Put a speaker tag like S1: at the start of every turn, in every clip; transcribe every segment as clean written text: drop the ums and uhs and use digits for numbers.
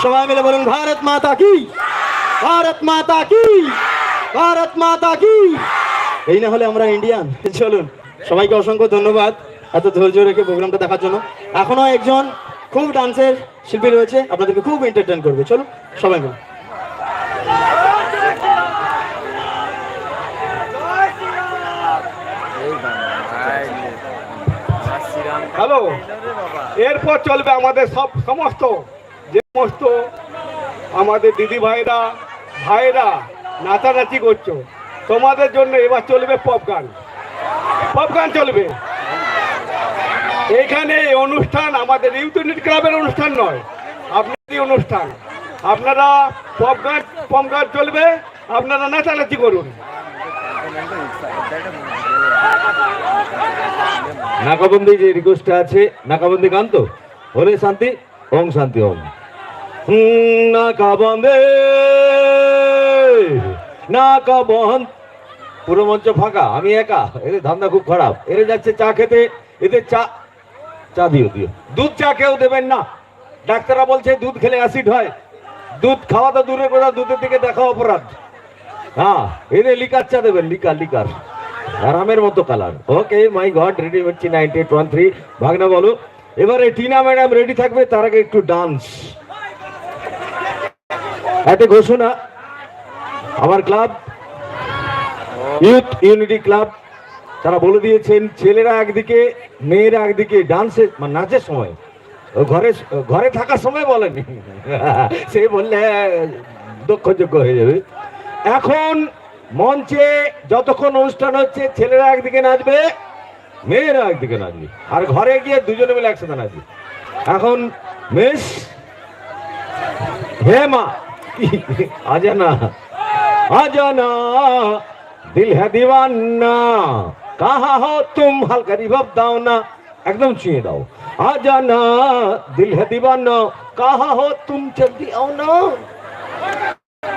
S1: সবাই মিলে বলুন ভারত মাতা কি, ভারত মাতা কি, ভারত মাতা কি। এই না হলে আমরা ইন্ডিয়ান। চলুন, সবাইকে অসংখ্য ধন্যবাদ এত ধৈর্য রেখে প্রোগ্রামটা দেখার জন্য। এখনো একজন খুব ডান্সের শিল্পী রয়েছে, আপনাদেরকে খুব এন্টারটেইন করবে। চলুন সবাই মিলে।
S2: হ্যালো, এরপর চলবে আমাদের সমস্ত যে সমস্ত আমাদের দিদি ভাইরা নাচানাচি করছো, তোমাদের জন্য এবার চলবে পপ গান চলবে। এইখানে অনুষ্ঠান আমাদের ইউথ ইউনিট ক্লাবের অনুষ্ঠান নয়, আপনাদের অনুষ্ঠান। আপনারা পপ গান চলবে, আপনারা নাচানাচি করুন।
S3: নাকাবন্দি যে রিকোয়েস্টটা আছে, নাকাবন্দি গান তো হলে শান্তি ওম শান্তি ওম। নাকাবন্দে নাকাবন্ধ, পুরো মঞ্চ ফাঁকা, আমি একা। এদের ধান্দা খুব খারাপ। এরা যাচ্ছে চা খেতে, এদের চা দিও দুধ চা কেউ দেবেন না। ডাক্তাররা বলছে দুধ খেলে অ্যাসিড হয়। দুধ খাওয়া তো দূরের কথা, দুধের দিকে দেখা অপরাধ। হ্যাঁ, এদের লিকার চা দেবেন, লিকার আরামের মতো কালার। ওকে মাই গড, রেডি হচ্ছি 9813 ভাগনা বলো। এবারে টিনা ম্যাডাম রেডি থাকবে, তার আগে একটু ডান্স। একটা ঘোষণা, আমার ক্লাব ইউথ ইউনিটি ক্লাব তারা বলে দিয়েছেন ছেলেরা একদিকে মেয়েরা একদিকে ডান্সে মানে নাচের সময়, ঘরে থাকার সময় বলেনি, সে বললে দক্ষযোগ্য হয়ে যাবে। এখন মঞ্চে যতক্ষণ অনুষ্ঠান হচ্ছে ছেলেরা একদিকে নাচবে, মেয়েরা একদিকে নাচবে, আর ঘরে গিয়ে দুজনে মিলে একসাথে নাচবে। এখন মিস হেমা আজানা দিল হ্যাঁ দিওয়ানা কাহা হো তুম, হালকা রিভাব দাও না, একদম ছুঁয়ে দাও। আজানা দিল হ্যাঁ দিওয়ানা কাহা হো তুম, জলদি आओ না।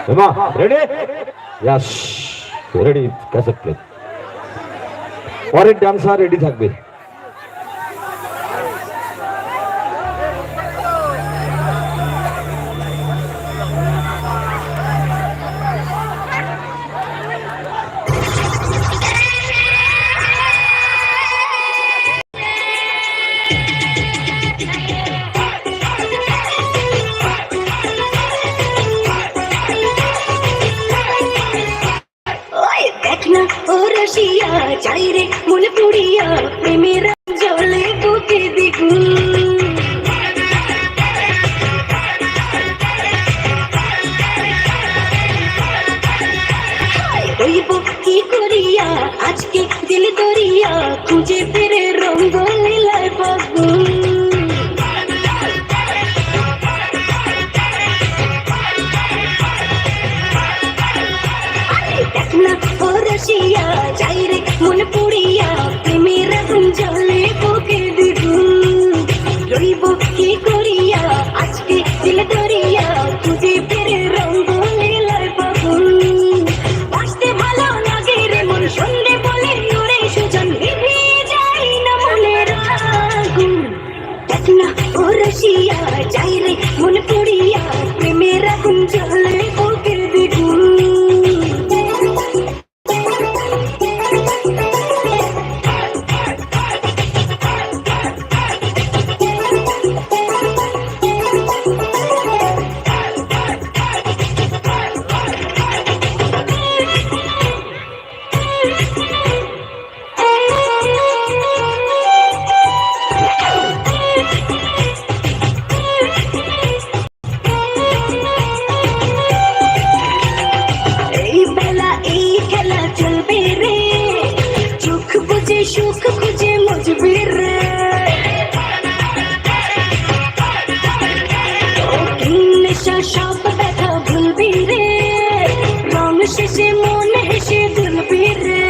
S3: Hema ready? Yes ready, cassette play. পরের ডান্সার রেডি থাকবে।
S4: চাইরে মনে পুড়িয়া প্রেমের জলে বুকে দ্বিগুণ, হইব কি করিয়া আজকে দিল দরিয়া, খুঁজে ফিরে রঙ্গ লীলায় ফাগুন। চাইরে মন পুড়িয়া প্রেমের আগুন জ্বলে বুকে দ্বিগুণ, রইব কি করিয়া আজকে দিল দরিয়া, খুঁজে ফিরে রঙ্গ লীলায় ফাগুন। বাঁচতে ভালো লাগে রে মন, সন্ধে বলে উড়ে সুজন, নিভে যায় না মনের আগুন। দেখ না ও রসিয়া, চাইরে মন পুড়িয়া প্রেমের আগুন জ্বলে বুকে দ্বিগুণ। সুখ খুঁজে মজবি রে, নেশা সব ব্যথা ভুলবি রে, রং শেষে মন হেসে দুলবি রে।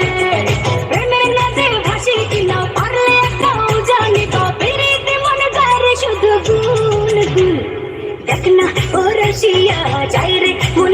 S4: প্রেমের নাচে ভাসি কিনা পারলে একটাও জানি তো, পেরিতে মনে করে শুধু গুন গুন। দেখ না ও রসিয়া, চাইরে মন